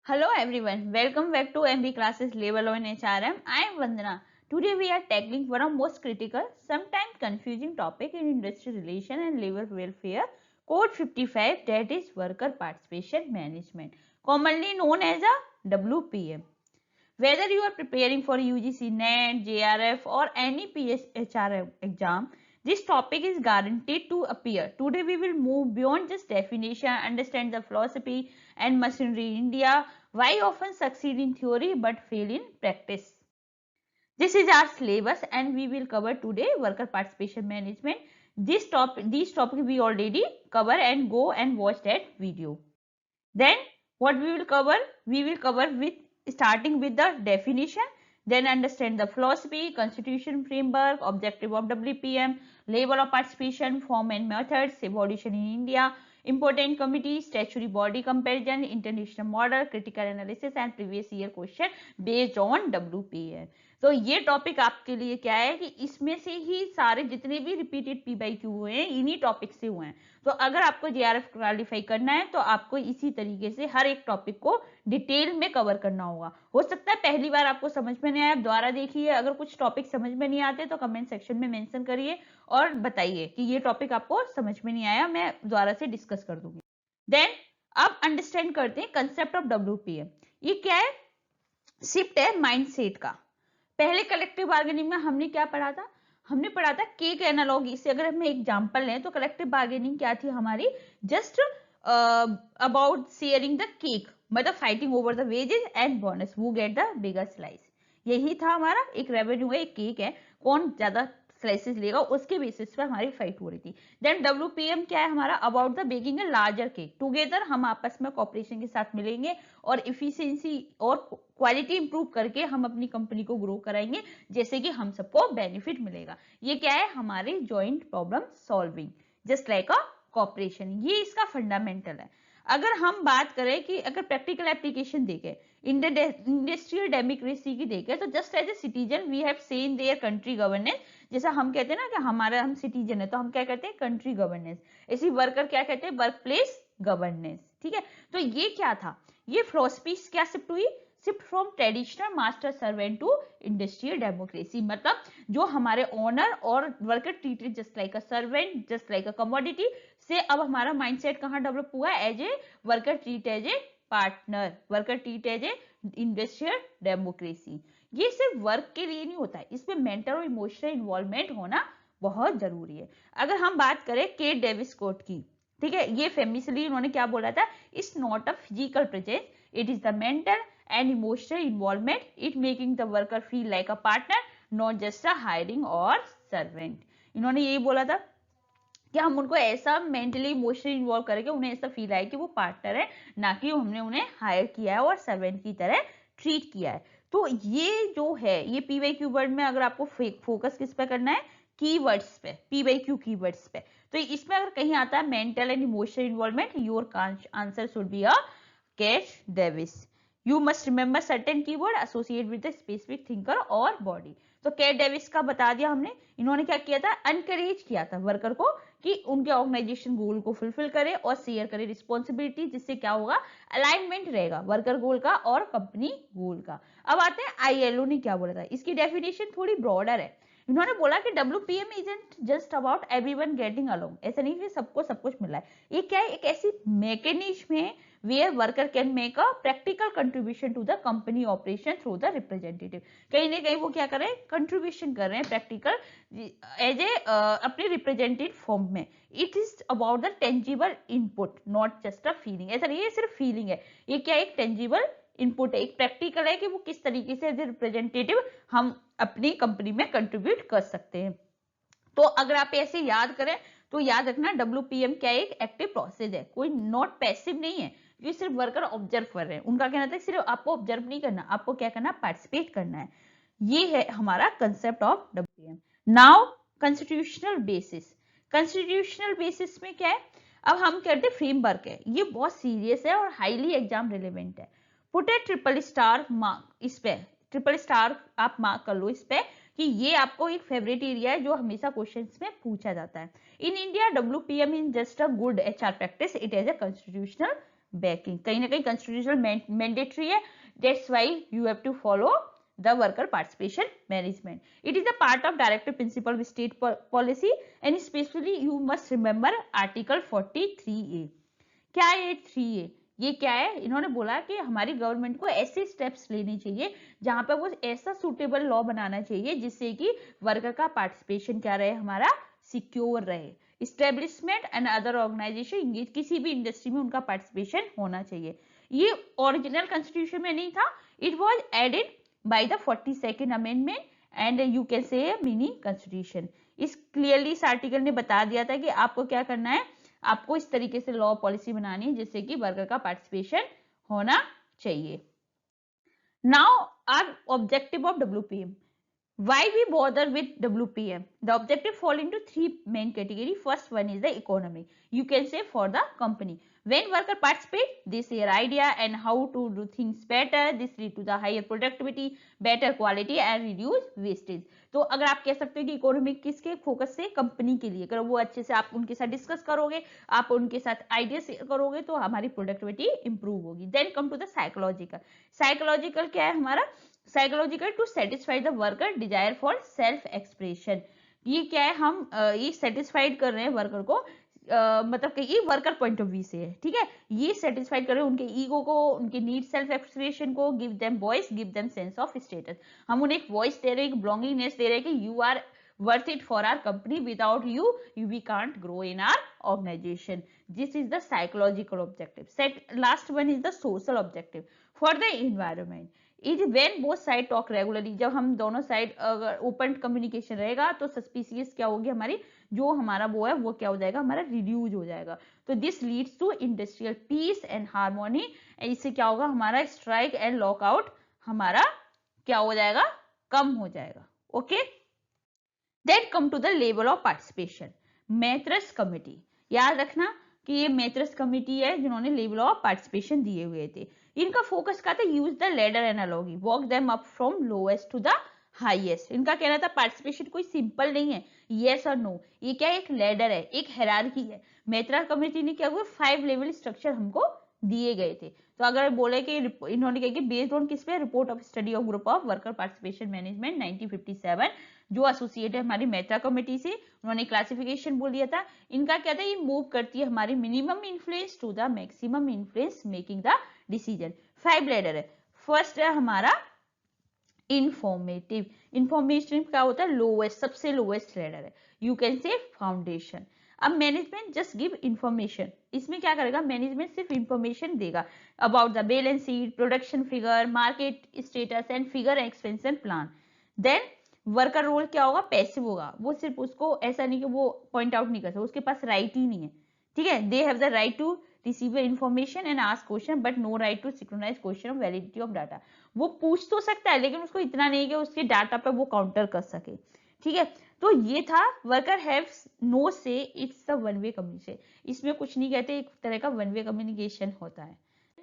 Hello everyone, welcome back to MB Classes Level 1 HRM. I am Vandana. Today we are tackling one of most critical, sometimes confusing topic in industry relation and labor welfare, Code 55, that is Worker Participation Management, commonly known as a WPM. Whether you are preparing for UGC NET, JRF or any PSHR exam, this topic is guaranteed to appear. Today we will move beyond just definition, understand the philosophy and machinery in India, why often succeed in theory but fail in practice. This is our syllabus and we will cover today worker participation management. These topic we already cover and go and watch that video. Then what we will cover? We will cover with starting with the definition, then understand the philosophy, constitution framework, objective of WPM, level of participation, form and methods, evolution in India, important committee, statutory body comparison, international model, critical analysis and previous year question based on WPM. तो ये topic आपके लिए क्या है कि इसमें से ही सारे जितने भी रिपीटेड PYQ हुए हैं इन्हीं टॉपिक से हुए हैं। तो अगर आपको JRF क्वालिफाई करना है तो आपको इसी तरीके से हर एक टॉपिक को डिटेल में कवर करना होगा। हो सकता है पहली बार आपको समझ में नहीं आया, दोबारा देखिए। अगर कुछ टॉपिक समझ में नहीं आते तो कमेंट सेक्शन में मेंशन करिए और बताइए कि ये टॉपिक आपको समझ में नहीं आया, मैं दोबारा से डिस्कस कर दूंगी। देन अब अंडरस्टैंड करते हैं कंसेप्ट ऑफ WPM। ये क्या है? शिफ्ट है माइंडसेट का। पहले कलेक्टिव बार्गेनिंग में हमने क्या पढ़ा था? हमने पढ़ा था केक एनालॉगी से। अगर हम एग्जांपल लें तो कलेक्टिव बार्गेनिंग क्या थी हमारी? Just about sharing the cake, मतलब fighting over the wages and bonus, वो गेट द बिगर स्लाइस। यही था हमारा। एक रेवेन्यू है, एक केक है, कौन ज्यादा स्लाइसेस लेगा उसके बेसिस पर हमारी फाइट हो रही थी। देन WPM क्या है हमारा? About the baking a larger cake together. हम आपस में कॉपरेशन के साथ मिलेंगे और इफिशिएंसी और क्वालिटी इंप्रूव करके हम अपनी कंपनी को ग्रो कराएंगे, जैसे कि हम सबको बेनिफिट मिलेगा। ये क्या है? हमारे joint problem solving, just like a cooperation. ये इसका फंडामेंटल है। अगर हम बात करें कि अगर प्रैक्टिकल एप्लीकेशन देखें, इंडस्ट्रियल डेमोक्रेसी की देखें, तो just as a citizen we have seen their country governance. जैसा हम कहते हैं ना कि हम सिटीजन है तो हम क्या कहते हैं? Country governance. इसी वर्कर क्या कहते हैं? Work place governance. ठीक है, तो ये क्या था? ये फिलॉसफी क्या शिफ्ट हुई? Shift from traditional master servant to industrial democracy. मतलब जो हमारे ओनर और worker treated just like a servant, just like a commodity, से अब हमारा माइंडसेट कहाँ डेवलप हुआ? As a worker treat as a partner, worker treat as a industrial democracy. ये सिर्फ वर्क के लिए नहीं होता है, इसमें मेंटल और इमोशनल इन्वॉल्वमेंट होना बहुत जरूरी है। अगर हम बात करें केट डेविस कोट की, ठीक है, ये फेमसली उन्होंने क्या बोला था? It's not a physical presence, it is the mental and emotional involvement, it making the worker feel like a partner, not just a hiring और सर्वेंट। इन्होंने यही बोला था कि हम उनको ऐसा मेंटली इमोशनली इन्वॉल्व करके उन्हें ऐसा फील आए कि वो पार्टनर है, ना कि हमने उन्हें हायर किया है और सर्वेंट की तरह ट्रीट किया है। तो ये जो है, ये PYQ वर्ड में अगर आपको फोकस किस पे करना है? कीवर्ड्स पे, PYQ कीवर्ड्स पे। तो इसमें अगर कहीं आता है mental and emotional involvement, your answer should be a Kate Davis. You must remember certain keyword associate with the specific thinker और बॉडी। तो केट डेविस का बता दिया हमने। इन्होंने क्या किया था? एनकरेज किया था वर्कर को कि उनके ऑर्गेनाइजेशन गोल को फुलफिल करे और शेयर करे रिस्पॉन्सिबिलिटी, जिससे क्या होगा? अलाइनमेंट रहेगा वर्कर गोल का और कंपनी गोल का। अब आते हैं ILO ने क्या बोला था। इसकी डेफिनेशन थोड़ी ब्रॉडर है। इन्होंने बोला कि WPM isn't just about everyone getting along. ऐसा नहीं कि सबको सब कुछ मिला है। ये क्या है? एक ऐसी मैकेनिज्म है where worker can make a practical contribution to the company operation through the representative। कहीं ना कहीं वो क्या कर रहे हैं? कंट्रीब्यूशन कर रहे हैं प्रैक्टिकल एज ए अपने रिप्रेजेंटेटिव फॉर्म में। It is about the tangible input, not just a feeling. ऐसा नहीं है सिर्फ फीलिंग है, ये क्या? एक टेंजिबल इनपुट है, एक प्रैक्टिकल है कि वो किस तरीके से एज ए रिप्रेजेंटेटिव हम अपनी कंपनी में कंट्रीब्यूट कर सकते हैं। तो अगर आप ऐसे याद करें तो याद रखना WPM क्या है? एक एक्टिव प्रोसेस है, कोई नॉट पैसिव नहीं है। ये सिर्फ वर्कर ऑब्जर्व कर रहे हैं। उनका कहना था सिर्फ आपको ऑब्जर्व नहीं करना, आपको क्या करना? पार्टिसिपेट करना है। ये है हमारा concept of WPM। Now constitutional basis. Constitutional basis में क्या है? अब हम कहते हैं फ्रेमवर्क है, ये बहुत सीरियस है और हाईली एग्जाम रिलेवेंट है। पुट ए ट्रिपल स्टार मार्क इस पे, ट्रिपल स्टार आप मार्क कर लो इस पे कि ये आपको एक फेवरेट एरिया है जो हमेशा क्वेश्चंस में पूछा जाता है। In India WPM in just a good HR practice, it is a constitutional backing. कहीं ना कहीं constitutional mandatory है, that's why you have to follow the worker participation management. It is a part of directive principle of state policy and especially you must remember article 43A. क्या है 3A? ये क्या है, इन्होंने बोला कि हमारी गवर्नमेंट को ऐसे स्टेप्स लेने चाहिए जहां पर वो ऐसा सुटेबल लॉ बनाना चाहिए जिससे कि वर्कर का पार्टिसिपेशन क्या रहे, हमारा सिक्योर रहे. इस्टेब्लिशमेंट एंड अदर ऑर्गेनाइजेशन, किसी भी इंडस्ट्री में उनका पार्टिसिपेशन होना चाहिए. ये ओरिजिनल कॉन्स्टिट्यूशन में नहीं था, it was added by the 42nd amendment and you can say mini constitution. इस क्लियरली इस आर्टिकल ने बता दिया था कि आपको क्या करना है, आपको इस तरीके से लॉ पॉलिसी बनानी है जिससे कि वर्कर का पार्टिसिपेशन होना चाहिए. Now our objective of WPM. Why we bother with WPM? The objective fall into three main category. First one is the economic. You can say for the company. When worker participate, they share idea and how to do things better. This lead to the higher productivity, better quality and reduce wastage. तो अगर आप कह सकते हो कि economic किसके focus से, company के लिए, अगर वो अच्छे से आप उनके साथ डिस्कस करोगे, आप उनके साथ आइडिया शेयर करोगे तो हमारी प्रोडक्टिविटी इंप्रूव होगी. Then come to the psychological. Psychological क्या है हमारा, psychological to satisfy the worker desire for self expression. ये क्या है, हम ये सेटिस्फाइड कर रहे हैं वर्कर को, मतलब कि ये वर्कर पॉइंट ऑफ व्यू से है, ठीक है. ये सेटिस्फाइड कर रहे हैं उनके ईगो को, उनके नीड सेल्फ एक्सप्रेशन को. Give them voice, give them sense of status. हम उन्हें एक वॉइस दे रहे हैं, एक बिलोंगिंगनेस दे रहे हैं कि you are worth it for our company, without you we can't grow in our organization. This is the psychological objective. Last one is the social objective for the environment. Is when both side talk regularly. जब हम दोनों side अगर open communication रहेगा तो suspicious क्या होगी हमारी, जो हमारा वो है वो क्या हो जाएगा, हमारा रिड्यूज हो जाएगा. तो this leads to industrial peace and harmony. इससे क्या होगा, हमारा स्ट्राइक एंड लॉकआउट हमारा क्या हो जाएगा, कम हो जाएगा. Okay. Then come to the level of participation. मैत्रस कमिटी, याद रखना कि ये मैत्रस कमिटी है जिन्होंने लेवल ऑफ पार्टिसिपेशन दिए हुए थे. इनका फोकस क्या था, use the ladder analogy, walk them up from lowest to the highest. इनका कहना था पार्टिसिपेशन कोई सिंपल नहीं है, येस और नो. ये क्या है, एक लेडर है, एक हायरार्की है. मैत्रा कमेटी ने क्या हुआ, 5 लेवल स्ट्रक्चर हमको दिए गए थे. तो अगर बोले कि इन्होंने कहा कि बेस्ड ऑन किस पे, report of study of group of worker participation management 1957, जो एसोसिएट है हमारी मैत्रा कमेटी से, उन्होंने क्लासिफिकेशन बोल दिया था. इनका क्या था, ये मूव करती है हमारी minimum influence to the maximum influence making the decision. 5 ladder है. फर्स्ट है हमारा इंफॉर्मेटिव. इंफॉर्मेशन क्या होता है, लोएस्ट, सबसे लोएस्ट लेडर है. You can say foundation. अब मैनेजमेंट जस्ट गिव इंफॉर्मेशन. इसमें क्या करेगा, मैनेजमेंट सिर्फ इंफॉर्मेशन देगा about the balance sheet, production figure, market status and figure expansion plan. Then worker role क्या होगा, पैसिव होगा. वो सिर्फ उसको ऐसा नहीं कि वो पॉइंट आउट नहीं कर सकता, उसके पास राइट ही नहीं है, ठीक है. They have the right to receive information and ask question but no right to synchronize question of validity of data. वो पूछ तो सकता है लेकिन उसको इतना नहीं कि उसके डाटा पे वो काउंटर कर सके, ठीक है. तो ये था वर्कर हैव नो से, it's the one way communication. इसमें कुछ नहीं कहते, एक तरह का वन वे कम्युनिकेशन होता है.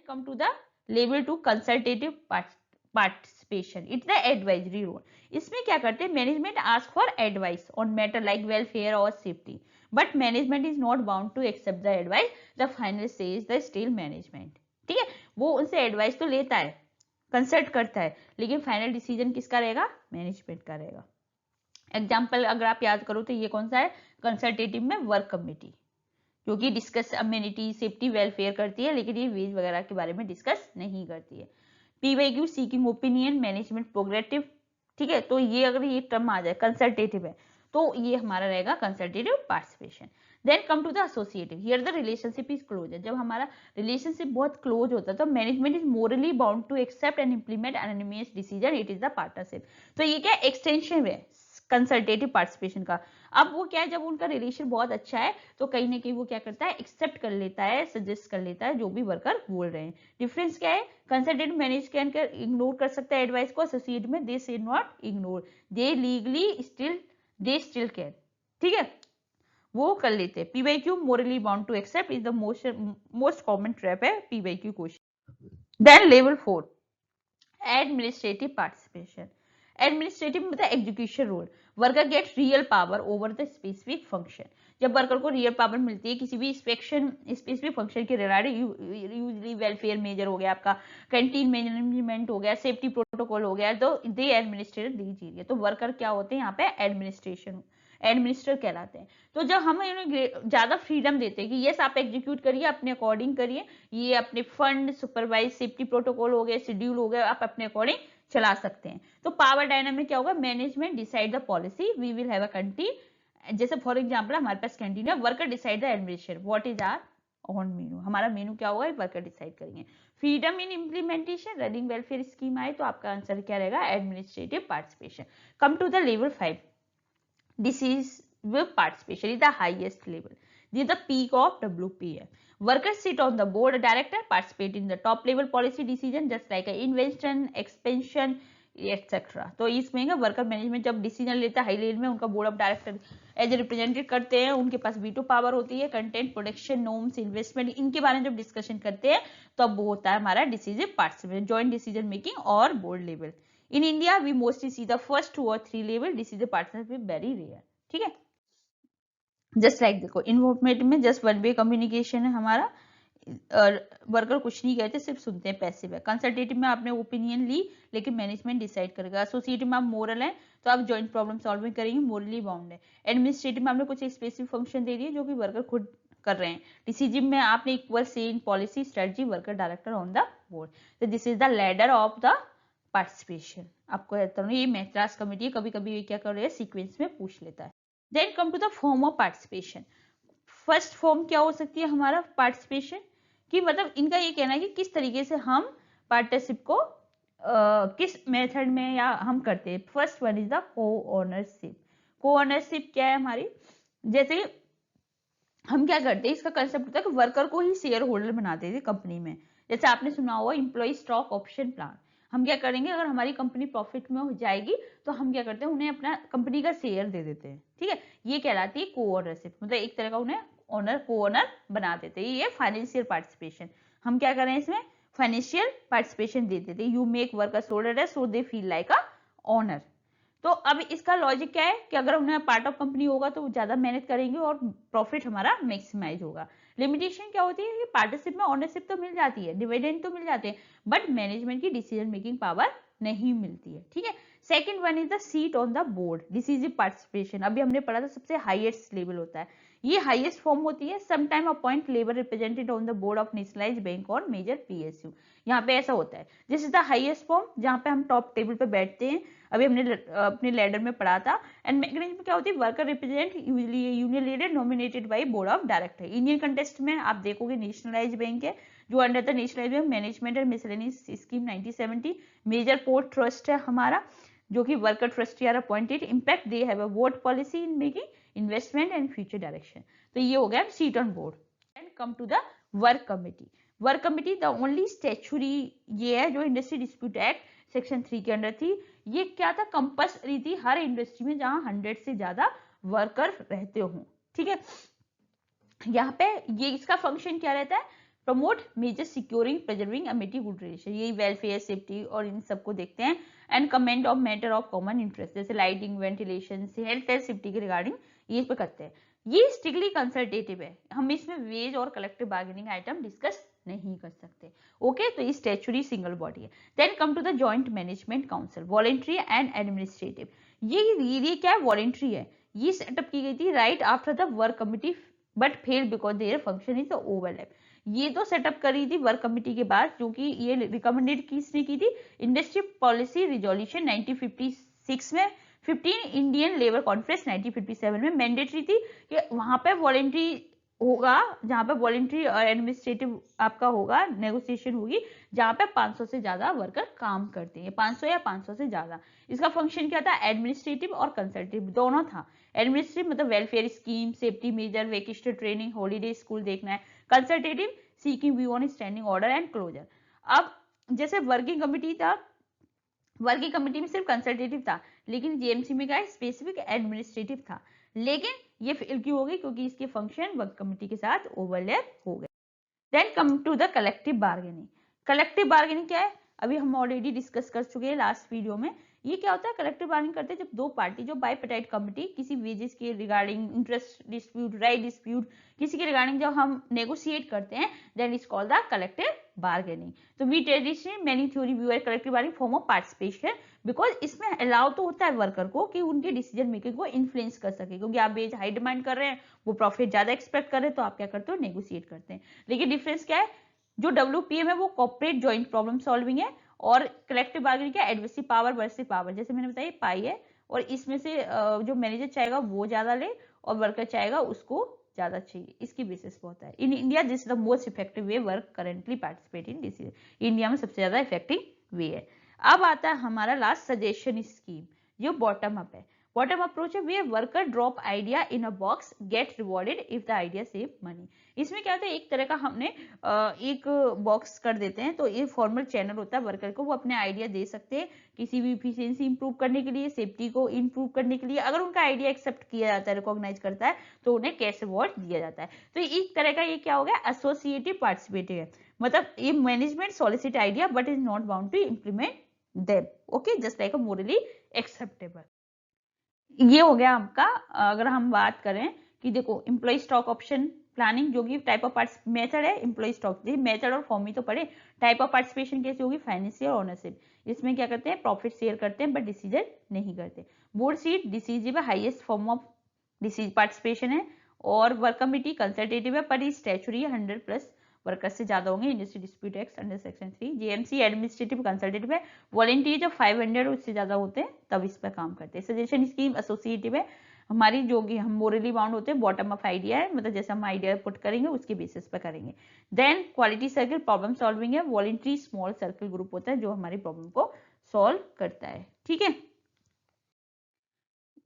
Come to the level 2 consultative participation. It's the advisory role. इसमें क्या करते हैं, management ask for advice on matter like welfare और safety, but management is not bound to accept the advice. The final say is the still management, ठीक है. वो उनसे advice तो लेता है, कंसल्ट करता है, लेकिन फाइनल डिसीजन किसका रहेगा, मैनेजमेंट का रहेगा. एग्जाम्पल अगर आप याद करो तो ये कौन सा है, कंसल्टेटिव में वर्क कमेटी, जो कि डिस्कस अम्यूनिटी, सेफ्टी, वेलफेयर करती है, लेकिन ये वेज वगैरह के बारे में डिस्कस नहीं करती है. PYQ seeking opinion, management progressive, ठीक है. तो ये अगर ये टर्म आ जाए कंसल्टेटिव है तो ये हमारा रहेगा consultative participation. Then come to the associative. Here the relationship is close. जब हमारा रिलेशनशिप बहुत क्लोज होता है तो management is morally bound to accept and implement anonymous decision. It is the partnership. तो ये क्या एक्सटेंशन है कंसल्टेटिव पार्टिसिपेशन का. अब वो क्या है, जब उनका रिलेशन बहुत अच्छा है तो कहीं ना कहीं वो क्या करता है, एक्सेप्ट कर लेता है, सजेस्ट कर लेता है जो भी वर्कर बोल रहे हैं. डिफरेंस क्या है, कंसल्टेटिव मैनेज कैन कर इग्नोर कर सकता है एडवाइस को, एसोसिएट में they should not ignore, they legally still can, ठीक है, वो कर लेते हैं. PYQ morally bound to accept is the most common trap है PYQ question. Then level 4 administrative participation. Administrative मतलब execution role. Worker get real power over the specific function. जब worker को रियल पावर मिलती है किसी भी स्पेसिफिक फंक्शन के regarding, usually welfare major हो गया, आपका कैंटीन मैनेजमेंट हो गया, सेफ्टी प्रोटोकॉल हो गया, तो दे एडमिनिस्ट्रेट दी चीजें, तो वर्कर क्या होते हैं यहाँ पे एडमिनिस्टर कहलाते हैं। तो जब हम इन्हें ज्यादा फ्रीडम देते हैं कि यस आप एग्जीक्यूट करिए, अपने अकॉर्डिंग करिए, ये अपने फंड, सुपरवाइज, सेफ्टी प्रोटोकॉल हो गए, शेड्यूल हो गए, आप अपने अकॉर्डिंग चला सकते हैं। तो पावर डायनामिक क्या होगा, management decide the policy, we will have a canteen, जैसे फॉर एग्जांपल हमारे पास कैंटीन है, worker decide the administration, what is our on menu, हमारा मेनू क्या होगा वर्कर डिसाइड करेंगे। Freedom in implementation, running welfare scheme आए तो आपका आंसर क्या रहेगा, administrative participation. Come to the level 5, decisive participation is the highest level. This is the peak of WPM. Workers sit on the board of director, participate in the top level policy decision just like invention, expansion, etc. तो इसमें worker management जब decision लेता है high level में, उनका board of director as representative करते हैं, उनके पास वीटो पावर होती है, कंटेंट प्रोटेक्शन नॉर्म्स, इन्वेस्टमेंट, इनके बारे में जब डिस्कशन करते हैं तो अब वो होता है हमारा decision participation, joint decision making और board level. In India we mostly see the first 2 और 3 level, decision participation very rare, ठीक है। जस्ट लाइक देखो इन्वॉल्वमेंट में जस्ट वन वे कम्युनिकेशन है हमारा, वर्कर कुछ नहीं कहते, सिर्फ सुनते हैं, पैसिव है। कंसल्टेटिव में आपने ओपिनियन ली लेकिन मैनेजमेंट डिसाइड करेगा। एसोसिएटिव में आप मोरल है तो आप जॉइंट प्रॉब्लम सॉल्विंग करेंगे, मोरली बाउंड है। एडमिनिस्ट्रेटिव में आपने कुछ स्पेसिफिक फंक्शन दे दिए जो कि वर्कर खुद कर रहे हैं। डिसीजन में आपने इक्वल से in policy, strategy, worker director on the board. तो this is the ladder of the participation. आपको कहता हूँ ये मैत्रास कमेटी है, कभी कभी ये क्या कर रहे हैं सीक्वेंस में पूछ लेता है। Then come to the form of participation. First form क्या हो सकती है हमारा पार्टिसिपेशन की, मतलब इनका ये कहना है कि किस तरीके से हम पार्टनरशिप को किस मेथड में या हम करते हैं। First one is the co-ownership. Co-ownership क्या है हमारी, जैसे हम क्या करते हैं, इसका कंसेप्ट होता है कि वर्कर को ही शेयर होल्डर बनाते थे कंपनी में। जैसे आपने सुना होगा एम्प्लॉय स्टॉक ऑप्शन प्लान। हम क्या करेंगे, अगर हमारी कंपनी प्रॉफिट में हो जाएगी तो हम क्या करते हैं, उन्हें अपना कंपनी का शेयर दे देते हैं, ठीक है। ये कहलाती है को-ओनरशिप, मतलब एक तरह का उन्हें को-ओनर बना देते हैं। ये फाइनेंशियल पार्टिसिपेशन। हम क्या करें इसमें, फाइनेंशियल पार्टिसिपेशन दे देते हैं। You make worker holder so they feel like a owner. तो अब इसका लॉजिक क्या है कि अगर उन्हें पार्ट ऑफ कंपनी होगा तो ज्यादा मेहनत करेंगे और प्रॉफिट हमारा मैक्सिमाइज होगा। लिमिटेशन क्या होती है कि पार्टनरशिप में ओनरशिप तो मिल जाती है, डिविडेंड तो मिल जाते हैं, बट मैनेजमेंट की डिसीजन मेकिंग पावर नहीं मिलती है, ठीक है। Second one is the seat on the board, decisive participation. अभी हमने पढ़ा था सबसे हाईएस्ट लेवल होता है, ये हाईएस्ट फॉर्म होती है। Sometime appoint labour representative on the board of nationalize bank और मेजर पीएसयू। यहाँ पे ऐसा होता है, this is the highest form जहाँ पे हम टॉप टेबल पे बैठते हैं। अभी हमने अपने लैडर में पढ़ा था। एंड मैकेनिज्म क्या होती है, worker represent usually union leader nominated by board of director. Indian contest में आप देखोगे नेशनलाइज बैंक है जो under the nationalize bank management and miscellaneous scheme 1970। Major port trust है हमारा जो कि worker trustee are appointed. Impact they have a vote policy in making investment and future direction. तो ये हो गया seat on board. And come to the work committee. Work committee the only statutory ये है जो इंडस्ट्री डिस्प्यूट एक्ट सेक्शन 3 के under थी। ये क्या था, कंपल्सरी थी हर इंडस्ट्री में जहां 100 से ज्यादा वर्कर रहते हो, ठीक है। यहाँ पे ये इसका फंक्शन क्या रहता है, promote measure securing preserving amity good relation, यही वेलफेयर सेफ्टी और इन सबको देखते हैं। And comment of matter of common interest जैसे lighting ventilation health and safety के रिगार्डिंग ये पे करते हैं। ये स्ट्रिक्टली कंसल्टेटिव है, हम इसमें वेज और कलेक्टिव बार्गेनिंग आइटम डिस्कस नहीं कर सकते, ओके। तो ये स्टैच्यूरी सिंगल बॉडी है। Then come to the joint management council, voluntary and administrative. ये क्या है, वॉलंटरी है। ये सेटअप की गई थी right after the work committee but fail because their function is overlap. ये तो सेटअप करी थी वर्क कमिटी के बाद, क्योंकि ये रिकमेंडेड किसने की थी, इंडस्ट्री पॉलिसी रिजोल्यूशन 1956 में, 15 इंडियन लेबर कॉन्फ्रेंस 1957 में मैंडेटरी थी कि वहां पे वॉलंटरी होगा, जहां पे वॉलंटरी और एडमिनिस्ट्रेटिव आपका होगा, नेगोशिएशन होगी जहां पे 500 से ज्यादा वर्कर काम करते हैं, 500 या 500 से ज्यादा। इसका फंक्शन क्या था, एडमिनिस्ट्रेटिव और कंसल्टेटिव दोनों था। एडमिनिस्ट्रेटिव मतलब welfare scheme, safety measure, vocational training, holiday school देखना है। Consultative seeking view on standing order and closure. अब जैसे वर्किंग कमिटी था, वर्किंग कमिटी में सिर्फ कंसल्टेटिव था, लेकिन जेएमसी में क्या स्पेसिफिक एडमिनिस्ट्रेटिव था। लेकिन ये फेल क्यों हो गई, क्योंकि इसके फंक्शन वर्क कमिटी के साथ ओवरलैप हो गए। Then come to the collective bargaining. Collective bargaining क्या है, अभी हम ऑलरेडी डिस्कस कर चुके हैं लास्ट वीडियो में ये क्या होता है, कलेक्टिव बार्गेनिंग करते हैं जब दो पार्टी, जो बाइपेटाइट कमिटी किसी वेजेस के regarding, interest dispute, right dispute, किसी के रिगार्डिंग जब हम नेगोशिएट करते हैं, then is called the collective bargaining. तो we traditionally many theory view collective bargaining form of participation, because इसमें अलाउ तो होता है वर्कर को कि उनके डिसीजन मेकिंग को इन्फ्लुएंस कर सके, क्योंकि आप वेज हाई डिमांड कर रहे हैं, वो प्रॉफिट ज्यादा एक्सपेक्ट कर रहे हैं, तो आप क्या करते हो, नेगोशिएट करते हैं। लेकिन डिफरेंस क्या है, जो WPM है वो कॉर्पोरेट जॉइंट प्रॉब्लम सॉल्विंग है, और कलेक्टिव बार्गेनिंग क्या, एडवर्सी पावर वर्सेस पावर, जैसे मैंने बताया पाई है, और इसमें से जो मैनेजर चाहेगा वो ज्यादा ले और वर्कर चाहेगा उसको ज्यादा चाहिए, इसकी बेसिस पे होता है। In India this the most effective way work currently participate in decision, India में सबसे ज्यादा इफेक्टिव वे है। अब आता है हमारा लास्ट, सजेशन स्कीम, जो बॉटम अप है। बॉटम अप्रोच है where worker drop idea in a box, get rewarded if the idea save money. इसमें क्या होता है, एक तरह का हमने एक बॉक्स कर देते हैं, तो ये फॉर्मल चैनल होता है वर्कर को, वो अपने आइडिया दे सकते हैं किसी भी इफिशियंसी इंप्रूव करने के लिए, सेफ्टी को इंप्रूव करने के लिए। अगर उनका आइडिया एक्सेप्ट किया जाता है, रिकॉग्नाइज करता है, तो उन्हें कैश रिवॉर्ड दिया जाता है। तो एक तरह का ये क्या हो गया, एसोसिएटिव पार्टिसिपेटिव है, मतलब ये management solicit idea but is not bound to implement them, okay, just like a morally acceptable. ये हो गया आपका। अगर हम बात करें कि देखो एम्प्लॉय स्टॉक ऑप्शन प्लानिंग, जो कि टाइप ऑफ मेथड है, एम्प्लॉय स्टॉक, मेथड और फॉर्म ही तो पढ़े। टाइप ऑफ पार्टिसिपेशन कैसे होगी, फाइनेंशियल ओनरशिप, इसमें क्या करते हैं, प्रॉफिट शेयर करते हैं बट डिसीजन नहीं करते। बोर्ड सीट डिसीजिव है, highest form of disease participation है, और वर्क कमिटी कंसल्टेटिव है पर स्टैचुरी 100+ वर्कर्स से ज्यादा होंगे, industry dispute act under section 3। JMC administrative consultative है, वॉलंटियर जब 500 उससे ज्यादा होते हैं तब इस पर काम करते हैं। सजेशन स्कीम एसोसिएटिव है, हमारी जो कि हम मोरली बाउंड होते हैं, बॉटम अप आइडिया है, मतलब जैसे हम आइडिया पुट करेंगे उसके बेसिस पर करेंगे। Then quality circle problem solving है, वॉलंटरी स्मॉल सर्कल ग्रुप होता है जो हमारी प्रॉब्लम को सॉल्व करता है, ठीक है।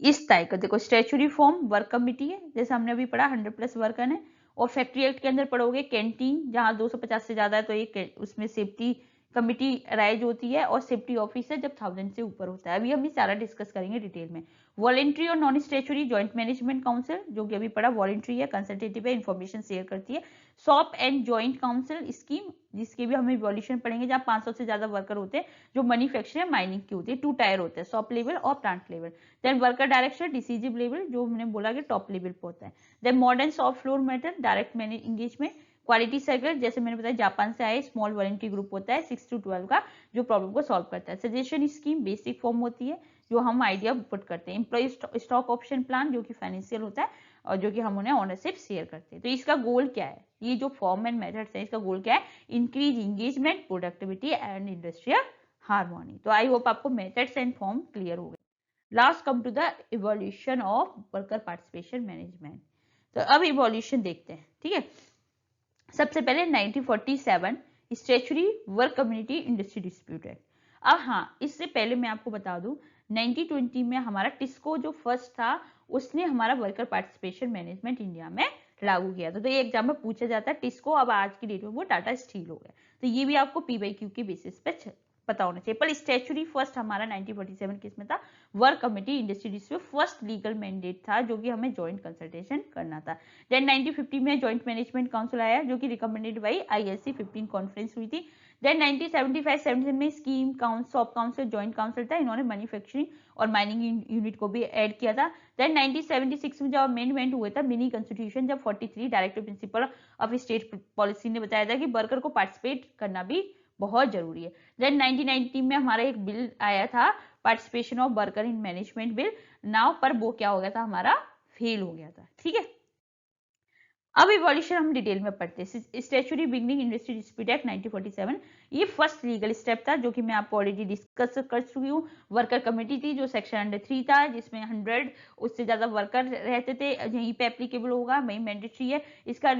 इस टाइप का देखो, स्टैचुरी फॉर्म वर्क कमिटी है, जैसे हमने अभी पढ़ा 100+ वर्कर है, और फैक्ट्री एक्ट के अंदर पढ़ोगे कैंटीन, जहां 250 से ज्यादा है तो एक उसमें सेफ्टी कमिटी राइज होती है, और सेफ्टी ऑफिसर जब 1000 से ऊपर होता है। अभी हम ये सारा डिस्कस करेंगे डिटेल में। वॉलेंट्री और non statutory joint management council, जो कि अभी पढ़ा, वॉलेंट्री है, कंसल्टेटिव है, इन्फॉर्मेशन शेयर करती है। Shop and joint council scheme, जिसके भी हम इवोल्यूशन पढ़ेंगे, जहाँ 500 से ज्यादा वर्कर होते हैं, जो मैन्युफैक्चरिंग माइनिंग की होती है, 2 टायर होते हैं, सॉप लेवल और plant level. Then worker direction decisive level, जो हमने बोला कि टॉप लेवल पे होता है। Then modern soft floor method, direct manage engagement. Quality circle, जैसे मैंने बताया जापान से आए, स्मॉल वॉलंटरी ग्रुप होता है 6 to 12 का, जो प्रॉब्लम को सॉल्व करता है। सजेशन स्कीम बेसिक फॉर्म होती है, जो हम आइडिया पुट करते हैं। एम्प्लॉय स्टॉक ऑप्शन प्लान, जो कि फाइनेंशियल होता है, और जो कि हम उन्हें ओनरशिप शेयर करते हैं। तो इसका गोल क्या है, ये जो फॉर्म एंड मेथड्स है, इसका गोल क्या है, increase engagement, productivity and industrial harmony. तो आई होप आपको मेथड्स एंड फॉर्म क्लियर हो गए। Last come to the evolution of worker participation management. तो अब इवोल्यूशन देखते हैं, ठीक है। सबसे पहले 1947 statutory work community industry dispute act. अब हाँ, इससे पहले मैं आपको बता दूं, 1920 में हमारा टिस्को जो फर्स्ट था, उसने हमारा वर्कर पार्टिसिपेशन मैनेजमेंट इंडिया में लागू किया था। तो ये एग्जाम में पूछा जाता है टिस्को, अब आज की डेट में वो टाटा स्टील हो गया। तो ये भी आपको PYQ के बेसिस पे पता होना चाहिए। पर स्टैचुरी फर्स्ट हमारा 1947 किसमें था, work committee industry dispute, first legal mandate था, जो कि हमें जॉइंट कंसल्टेशन करना था। देन 1950 में जॉइंट मैनेजमेंट काउंसिल आया, जो कि रिकमेंडेड बाई ILC 15 कॉन्फ्रेंस हुई थी। देन 1975-76 में scheme shop council joint council था, इन्होंने मैन्युफैक्चरिंग और माइनिंग यूनिट को भी ऐड किया था। देन 1976 में जब अमेंडमेंट हुआ था मिनी कॉन्स्टिट्यूशन, जब 43 directive principle of state policy ने बताया था कि वर्कर को पार्टिसिपेट करना भी बहुत जरूरी है। देन 1990 में हमारा एक बिल आया था, participation of worker in management bill now, पर वो क्या हो गया था, हमारा फेल हो गया था, ठीक है। अब इवोल्यूशन हम डिटेल में पढ़ते हैं। Statutory beginning industry dispute act 1947, ये फर्स्ट लीगल स्टेप था, जो कि मैं आपको ऑलरेडी डिस्कस कर चुकी हूँ। वर्कर कमेटी थी, जो सेक्शन अंडर 3 था, जिसमें 100 उससे ज्यादा वर्कर रहते थे, यहीं पे एप्लीकेबल होगा, वही मैंडेटरी है। इसका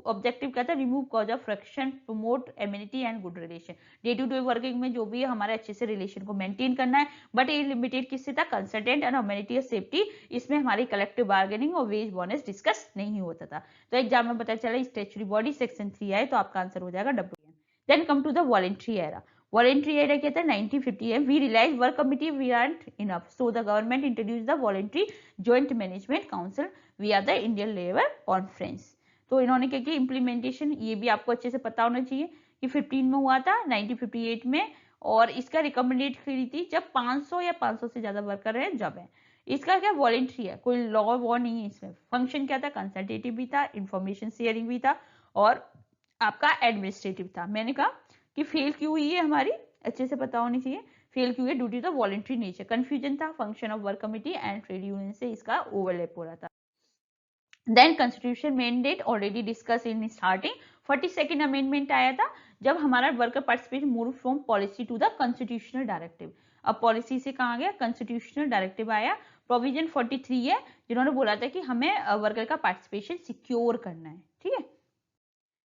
ऑब्जेक्टिव क्या था, remove cause of friction, promote amity and good relation. Day to day working में जो भी है, हमारे अच्छे से रिलेशन को मेंटेन करना है, बट ये लिमिटेड किससे था, कंसल्टेंट एंड ह्यूमैनिटी और सेफ्टी। इसमें हमारी कलेक्टिव बार्गेनिंग और वेज बोनस डिस्कस नहीं होता था। तो एग्जाम में पता चला स्टैचुरी बॉडी सेक्शन 3 आए, तो आपका आंसर हो जाएगा WM। Then come to the voluntary era. Voluntary era क्या था, 1950 we realize work committee we are enough, so the government introduce the voluntary joint management council we are the Indian labour conference. तो इन्होंने क्या किया, implementation, ये भी आपको अच्छे से पता होना चाहिए कि 15 में हुआ था, 1958 में, और इसका रिकमेंडेड थी जब 500 या 500 से ज्यादा वर्कर है जब है। इसका क्या वॉलेंट्री है, कोई लॉ वॉ नहीं है इसमें। फंक्शन क्या था, कंसल्टेटिव भी था, इंफॉर्मेशन शेयरिंग भी था और आपका एडमिनिस्ट्रेटिव था। मैंने कहा कि फेल क्यों हुई है हमारी, अच्छे से पता होनी चाहिए। फेल क्यों है, ड्यूटी तो वॉलेंट्री नेचर, कंफ्यूजन था, function of work committee and trade union से इसका ओवरलैप हो रहा था। Then constitution mandate already discuss in starting, 42nd amendment आया था जब हमारा worker participation move from policy to the constitutional directive. अब पॉलिसी से कहा गया कॉन्स्टिट्यूशनल डायरेक्टिव आया। प्रोविजन 43 है जिन्होंने बोला था कि हमें वर्कर का पार्टिसिपेशन सिक्योर करना है, ठीक है।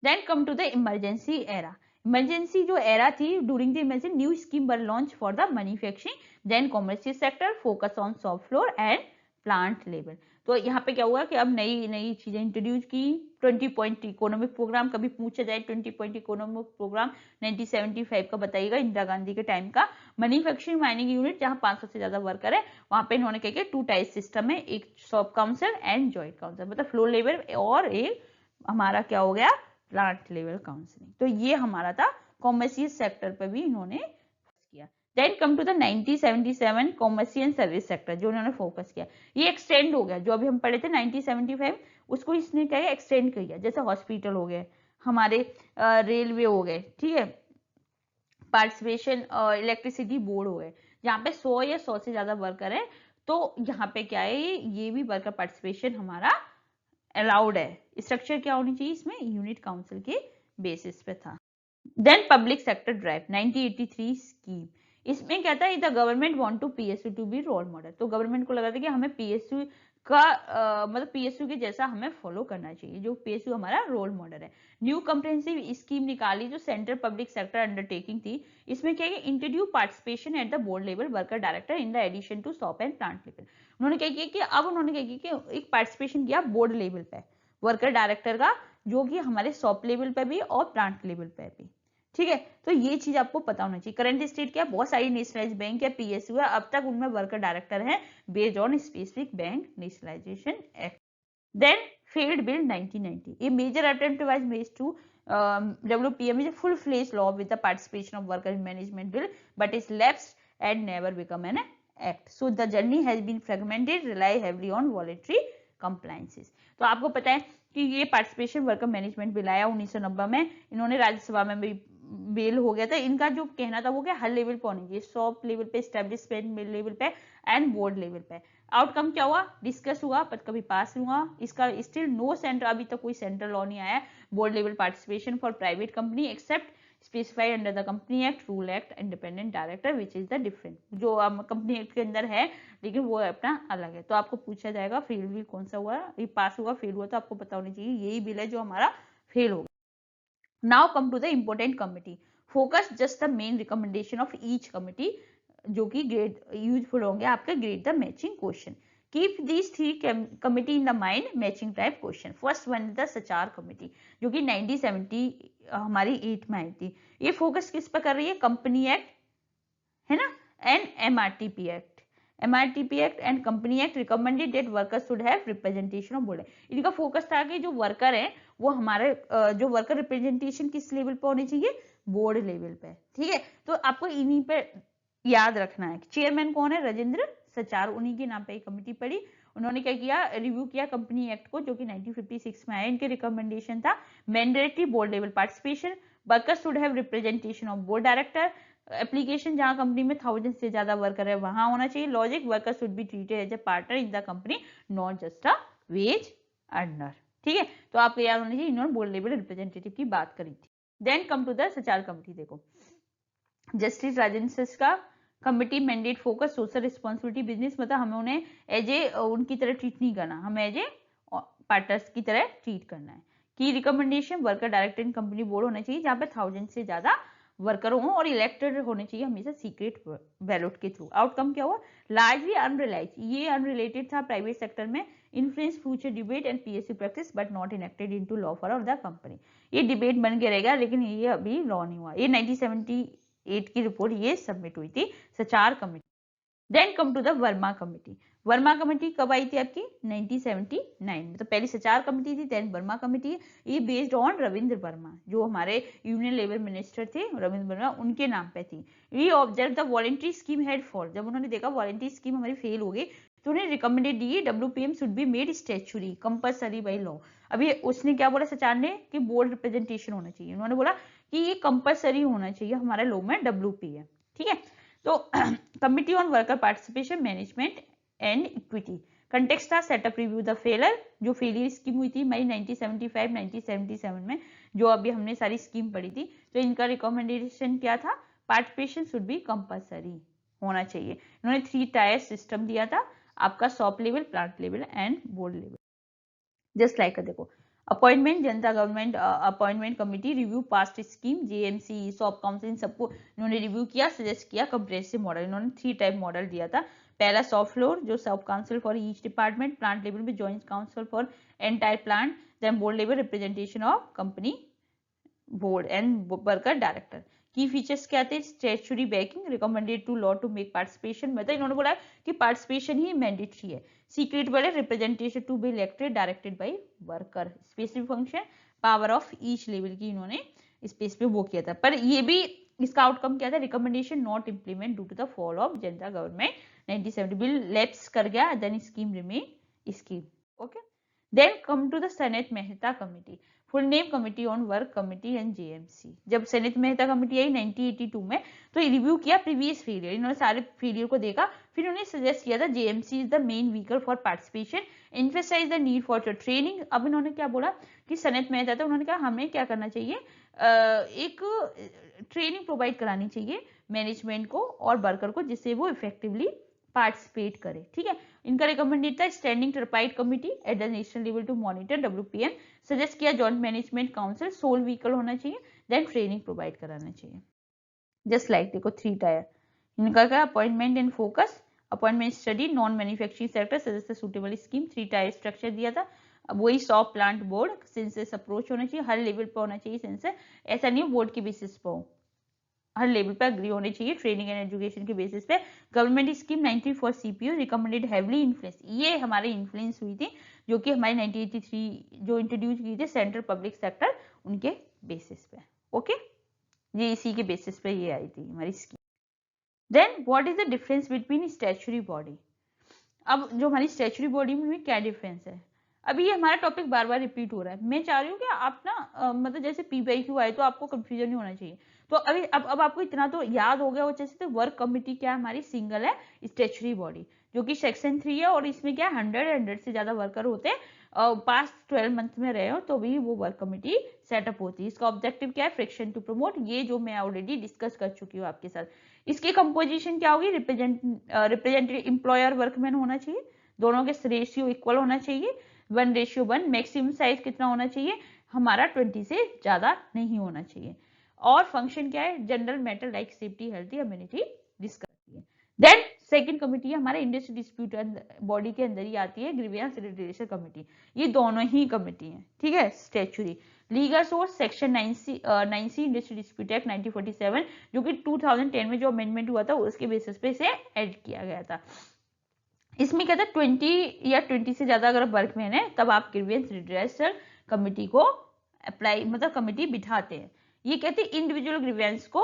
Then come to the emergency era. Emergency जो एरा थी, during the emergency new scheme were launch for the manufacturing then commercial sector, focus on shop floor and plant level. तो यहाँ पे क्या हुआ कि अब नई नई चीजें इंट्रोड्यूस की। 20 पॉइंट इकोनॉमिक प्रोग्राम, कभी पूछा जाए 20 पॉइंट इकोनॉमिक प्रोग्राम 1975 का बताइएगा, इंदिरा गांधी के टाइम का। मैन्युफैक्चरिंग माइनिंग यूनिट जहां 500 से ज्यादा वर्कर है वहां पे इन्होंने क्या किया, 2 टाइप सिस्टम है, एक shop council and joint council, मतलब फ्लोर लेवल और एक हमारा क्या हो गया प्लांट लेवल काउंसिलिंग। तो ये हमारा था कॉमर्शियल सेक्टर पर भी इन्होंने किया। Then come to the 1977 commercial service sector जो उन्होंने फोकस किया। ये एक्सटेंड हो गया, जो अभी हम पढ़े थे 1975 उसको इसने क्या एक्सटेंड किया। जैसे हॉस्पिटल हो गए हमारे, रेलवे हो गए, ठीक है, पार्टिसिपेशन इलेक्ट्रिसिटी बोर्ड हो गए, जहाँ पे 100 या 100 से ज्यादा वर्कर है तो यहाँ पे क्या है, ये भी वर्कर पार्टिसिपेशन हमारा अलाउड है। स्ट्रक्चर क्या होनी चाहिए इसमें, यूनिट काउंसिल के बेसिस पे था। Then public sector drive 1983 scheme, इसमें क्या था, the government want to PSU to be role model. तो गवर्नमेंट को लगा था कि हमें पीएसयू का मतलब पीएसयू के जैसा हमें फॉलो करना चाहिए, जो पीएसयू हमारा रोल मॉडल है। न्यू कम्प्रिहेंसिव स्कीम निकाली जो सेंट्रल पब्लिक सेक्टर अंडरटेकिंग थी। इसमें क्या है, introduce participation at the board level worker director in the addition to shop and plant level. उन्होंने क्या किया कि अब उन्होंने क्या किया कि एक पार्टिसिपेशन किया बोर्ड लेवल पे वर्कर डायरेक्टर का, जो कि हमारे शॉप लेवल पे भी और प्लांट लेवल पे भी, ठीक है। तो ये चीज आपको पता होना चाहिए। करंट स्टेट क्या, बहुत सारी नेशनलाइज बैंक या पीएसयू है, अब तक उनमें वर्कर डायरेक्टर है based on specific bank nationalization act. Then failed bill 1990, a major attempt was made to develop PM is a full-fledged law with the participation of worker in management bill, but is lapsed and never become an act. So the journey has been fragmented, rely heavily on voluntary compliances. तो आपको पता है कि ये participation worker management bill आया 1990 में, इन्होंने राज्यसभा में भी बेल हो गया था। इनका जो कहना था वो क्या, हर लेवल पे होनी चाहिए, शॉप लेवल पे, एस्टेब्लिशमेंट लेवल पे एंड बोर्ड लेवल पे। आउटकम क्या हुआ, डिस्कस हुआ पर कभी पास नहीं हुआ। इसका स्टिल नो सेंटर, अभी तक कोई सेंट्रल लॉ नहीं आया board level participation for private company except specified under the company act, rule act, independent director which is the different, जो कंपनी एक्ट के अंदर है लेकिन वो अपना अलग है। तो आपको पूछा जाएगा फेल बिल कौन सा हुआ, ये पास हुआ फेल हुआ, तो आपको पता होनी चाहिए यही बिल है जो हमारा फेल होगा। Now come to the important committee, focus just the main recommendation of each committee, जो कि ग्रेड यूजफुल होंगे आपके grade the matching question. Keep these 3 committee in the mind matching type question. First one the Sachar committee जो कि 1970 हमारी 8 में आई थी। ये फोकस किस पर कर रही है, कंपनी एक्ट है ना and MRTP act. MRTP act and company act recommended that workers should have representation of board. इनका फोकस था कि जो वर्कर है वो हमारे जो वर्कर रिप्रेजेंटेशन किस लेवल पे होनी चाहिए, बोर्ड लेवल पे, ठीक है। तो आपको इन्हीं पे याद रखना है। चेयरमैन कौन है, राजेंद्र सचार, उन्हीं के नाम पे एक कमेटी पड़ी। उन्होंने क्या किया, रिव्यू किया कंपनी एक्ट को जो कि 1956 में आया। इनके रिकमेंडेशन था mandatory board level participation, workers should have representation of board director, application जहां कंपनी में 1000 से ज्यादा वर्कर है वहां होना चाहिए, logic worker should be treated as a partner in the company not just a wage earner, ठीक है। तो आपको याद होना चाहिए इन्होंने बोर्ड लेवल रिप्रेजेंटेटिव की बात करी थी। Then come to the Sachar committee, देखो जस्टिस राजेंद्र का committee mandate focus social responsibility business, मतलब हमें उन्हें एज ए उनकी तरह ट्रीट नहीं करना, हमें एज ए पार्टनर्स की तरह ट्रीट करना है। की रिकमेंडेशन वर्कर डायरेक्टर इन कंपनी बोर्ड होना चाहिए जहां पे 1000 से ज्यादा वर्कर हो और इलेक्टेड होने चाहिए हमेशा सीक्रेट बैलेट के थ्रू। आउटकम क्या हुआ, लार्जली अनरिलाइज, ये अनरिलेटेड था प्राइवेट सेक्टर में, influence future debate and PSU practice but not enacted into law for the company. ये डिबेट बन के रहेगा लेकिन ये अभी लॉ नहीं हुआ। ये 1978 की रिपोर्ट ये सबमिट हुई थी Sachar committee. Then come to the Varma committee. Varma committee कब आई थी आपकी 1979 में। तो पहली सचार कमेटी थी, देन वर्मा कमेटी। ये बेस्ड ऑन रविंद्र वर्मा, जो हमारे यूनियन लेबर मिनिस्टर थे रविंद्र वर्मा, उनके नाम पे थी। ये observe the voluntary scheme had fall, जब उन्होंने देखा वॉलंटरी स्कीम हमारी फेल हो गई तो उन्हें recommended the WPM should be made statutory compulsory by law. अभी उसने क्या बोला सचार ने कि बोर्ड रिप्रेजेंटेशन होना चाहिए। उन्होंने बोला कि ये कंपल्सरी होना चाहिए हमारे लॉ में WPM, ठीक है। तो committee on worker participation management and equity context था सेटअप रिव्यू द फेलर, जो फेलियर स्कीम हुई थी मई 1975-1977 में, जो अभी हमने सारी स्कीम पढ़ी थी। तो इनका रिकमेंडेशन क्या था, पार्टिसिपेशन शुड बी कंपल्सरी होना चाहिए। इन्होंने 3 टायर सिस्टम दिया था, आपका shop level, plant level and board level. Just like देखो appointment, Janata government appointment committee review past scheme, JMC, shop council, इन सबको इन्होंने रिव्यू किया, सजेस्ट किया कंप्रेहेंसिव मॉडल। इन्होंने 3 टाइप मॉडल दिया था। पहला सॉफ्ट फ्लोर, जो सब council for each department, plant level में joint council for entire plant, then board level representation of company board and worker director. Key features क्या थे, statutory backing, recommended to law to make participation, मतलब इन्होंने बोला कि participation ही mandatory है। Secret वाले representation to be elected directed by worker, specific function, power of each level की इन्होंने स्पेस पे वो किया था। पर ये भी इसका आउटकम क्या था, recommendation not implement due to the fall of Janata government 1970, bill lapse कर गया, then scheme remain scheme. Okay, then come to the Sanat Mehta committee, full name committee on work committee and JMC। जब सेनेट मेहता कमिटी आई 1982 में, तो review किया previous failure, इन्होंने सारे failure को देखा, फिर उन्होंने सजेस्ट किया था JMC is the main vehicle for participation, emphasise the need for training. अब इन्होंने क्या बोला कि सेनेट मेहता था, उन्होंने कहा हमें क्या करना चाहिए, एक ट्रेनिंग प्रोवाइड करानी चाहिए मैनेजमेंट को और वर्कर को, जिससे वो इफेक्टिवली पार्टिसिपेट करे, ठीक है। इनका रिकमेंडेड था standing tripartite committee at the national level to monitor WPM, suggest किया joint management council, sole vehicle होना चाहिए, देन ट्रेनिंग प्रोवाइड कराना चाहिए। जस्ट लाइक देखो 3 टायर, इनका क्या appointment and focus, appointment study non manufacturing sector, suggest suitable scheme, 3 tyre structure दिया था। अब वही shop plant board census approach होना चाहिए, हर लेवल पर होना चाहिए सेंसस, ऐसा नहीं बोर्ड के बेसिस पर हो, हर लेवल पे अग्री होने चाहिए, ट्रेनिंग एंड एजुकेशन के बेसिस पे। Government scheme 90 for CPO recommended heavily influence, ये हमारे इन्फ्लुएंस हुई थी, जो कि हमारे 1983 जो इंट्रोड्यूस की थी सेंट्रल पब्लिक सेक्टर, उनके बेसिस पे। ओके, ये इसी के बेसिस पे ये आई थी हमारी scheme. Then what is the difference between statutory body. अब जो हमारी स्टैट्यूटरी बॉडी में क्या डिफरेंस है, अभी ये हमारा टॉपिक बार बार रिपीट हो रहा है, मैं चाह रही हूँ कि आप ना मतलब जैसे PYQ आए तो आपको कंफ्यूजन नहीं होना चाहिए। तो अभी अब आपको इतना तो याद हो गया हो, जैसे तो वर्क कमिटी क्या हमारी सिंगल है स्टैट्यूटरी बॉडी, जो कि सेक्शन 3 है, और इसमें क्या 100 से ज्यादा वर्कर होते हैं, पास्ट 12 मंथ में रहे हो तो भी वो वर्क कमिटी सेटअप होती है। इसका ऑब्जेक्टिव क्या है, फ्रिक्शन टू प्रमोट, ये जो मैं ऑलरेडी डिस्कस कर चुकी हूँ आपके साथ। इसकी कंपोजिशन क्या होगी, रिप्रेजेंटेटिव एम्प्लॉयर वर्कमैन होना चाहिए, दोनों के रेशियो इक्वल होना चाहिए, 1:1, मैक्सिमम साइज कितना होना चाहिए हमारा 20 से ज्यादा नहीं होना चाहिए। और फंक्शन क्या है, general matter like safety, healthy, immunity discuss करती है। देन सेकंड कमिटी है हमारे इंडस्ट्री डिस्प्यूट बॉडी के अंदर ही आती है, ग्रीवियंस रिलेशन कमिटी। ये दोनों ही कमिटी है, ठीक है। Statutory legal source section 9C industry dispute act 1947, जो कि 2010 में जो अमेंडमेंट हुआ था उसके बेसिस पे इसे ऐड किया गया था। इसमें क्या था, 20 या 20 से ज्यादा अगर वर्कमैन है तब आप ग्रीवियंस रिड्रेसल कमिटी को अप्लाई, मतलब कमिटी बिठाते हैं। ये कहते हैं इंडिविजुअल ग्रीवियंस को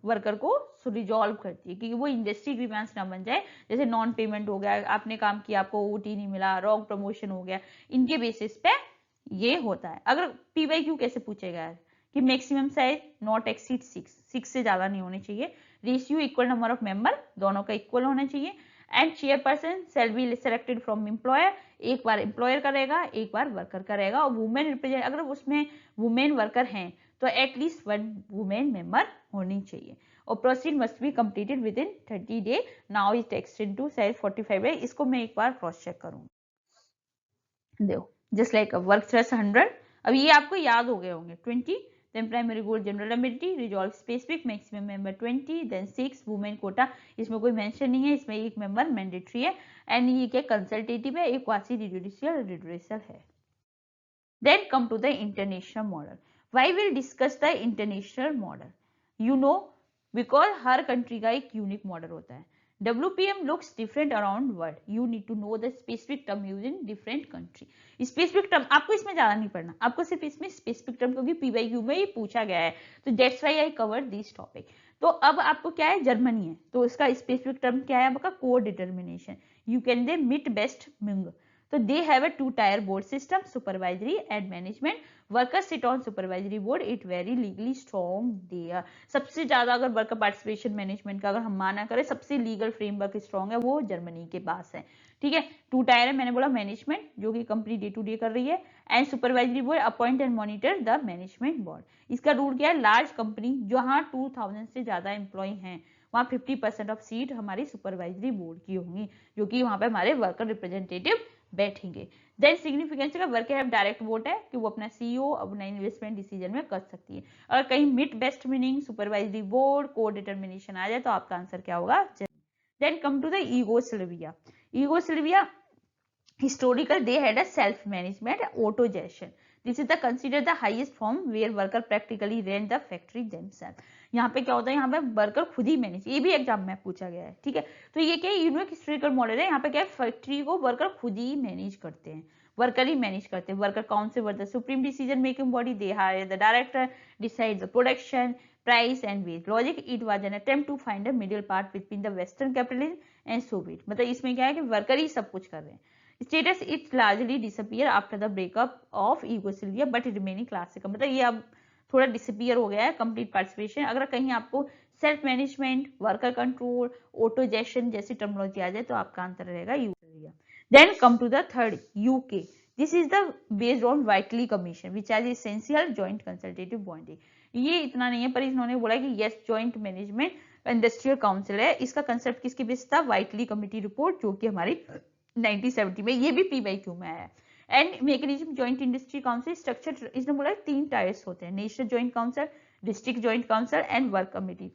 वर्कर को रिजॉल्व करती है, क्योंकि वो इंडस्ट्री ग्रीवियंस ना बन जाए, जैसे नॉन पेमेंट हो गया, आपने काम किया आपको OT नहीं मिला, रॉन्ग प्रमोशन हो गया, इनके बेसिस पे ये होता है। अगर PYQ कैसे पूछेगा यार, कि मैक्सिमम साइज नॉट एक्सीड 6 से ज्यादा नहीं होनी चाहिए, ratio equal number of member दोनों का इक्वल होना चाहिए, and chairperson shall be selected from employer, एक बार एम्प्लॉयर करेगा एक बार वर्कर करेगा, और वुमेन रिप्रेजेंट, अगर उसमें वुमेन वर्कर हैं तो एटलीस्ट 1 वुमेन मेंबर होनी चाहिए, और proceed must be completed within 30 day, now it extend to size 45 day. इसको मैं एक बार क्रॉस चेक करूंगा, देखो जस्ट लाइक वर्क स्ट्रेस 100, अब ये आपको याद हो गए होंगे। 20 then primary goal general ability, resolve specific, maximum member 20, then 6 women quota, इसमें कोई मेंशन नहीं है, इसमें एक मेंबर मैंडेटरी है, एंड ये क्या कंसल्टेटिव है, एक क्वासी जुडिशियल रिड्रेसल है। Then come to the international model, why will discuss the international model, you know, because हर कंट्री का एक यूनिक मॉडल होता है। WPM looks different around world. You need to know the specific term used in different country. Specific term आपको इसमें ज्यादा नहीं पढ़ना, आपको सिर्फ इसमें स्पेसिफिक टर्म, क्योंकि PYQ में ये पूछा गया है, तो that's why I cover this topic. तो अब आपको क्या है, जर्मनी है, तो इसका स्पेसिफिक टर्म क्या है आपका, कोर डिटर्मिनेशन. यू कैन दे मिट बेस्ट मिंग. So they have a two-tier board system, supervisory and management. Workers sit on supervisory board. It very legally strong there. सबसे ज्यादा अगर वर्कर पार्टिसिपेशन मैनेजमेंट का अगर हम माना करें, सबसे लीगल फ्रेमवर्क स्ट्रॉन्ग है वो जर्मनी के पास है. ठीक है, टू टायर है, मैंने बोला मैनेजमेंट जो कि कंपनी डे टू डे कर रही है, and supervisory board appoint and monitor the management board. इसका रूल क्या है, लार्ज कंपनी जहां 2000 से ज्यादा एम्प्लॉय हैं वहां 50% ऑफ सीट हमारी सुपरवाइजरी बोर्ड की होंगी, जो कि वहां पे हमारे वर्कर रिप्रेजेंटेटिव बैठेंगे. देन सिग्निफिकेंस का वर्कर हैव डायरेक्ट वोट है कि वो अपना सीईओ अपना इन्वेस्टमेंट डिसीजन में कर सकती है. अगर कहीं मिड बेस्ट मीनिंग सुपरवाइजरी बोर्ड कोर डिटर्मिनेशन आ जाए तो आपका आंसर क्या होगा. Then come to the Yugoslavia. Yugoslavia historical they had a self management autogestion. This is the considered the highest form where worker practically ran the factory themselves. यहाँ पे क्या होता है, यहाँ पे वर्कर खुद ही मैनेज, ये भी एग्जाम में पूछा गया है. ठीक है, तो ये क्या यूनिक हिस्टोरिकल मॉडल है. यहाँ पे क्या है, फैक्ट्री को वर्कर खुद ही मैनेज करते हैं, वर्कर ही मैनेज करते हैं. Worker council were the supreme decision making body, they hire the director, decide the production price and wage logic. It was an attempt to find a middle part between the western capitalism and Soviet. मतलब इसमें क्या है कि worker ही सब कुछ कर रहे हैं. Status it largely disappear after the breakup of Yugoslavia but remaining classical. मतलब ये अब थोड़ा डिसअपियर हो गया है कंप्लीट पार्टिसिपेशन. अगर कहीं आपको सेल्फ मैनेजमेंट, वर्कर कंट्रोल, ऑटोजेशन जैसी टर्मिनोलॉजी आ जाए तो आपका आंसर रहेगा Yugoslavia. Then come to the third, UK. This is the based on Whitley commission which as essential joint consultative body. ये इतना नहीं है, पर इन्होंने बोला कि yes joint management industrial council है. इसका कंसेप्ट किसके बेस था, वाइटली कमिटी रिपोर्ट जो कि हमारी 1970 में, ये भी PYQ में आया. And mechanism joint industry council structure, इसने बोला 3 टायर्स होते हैं, national joint council, district joint council and work committee.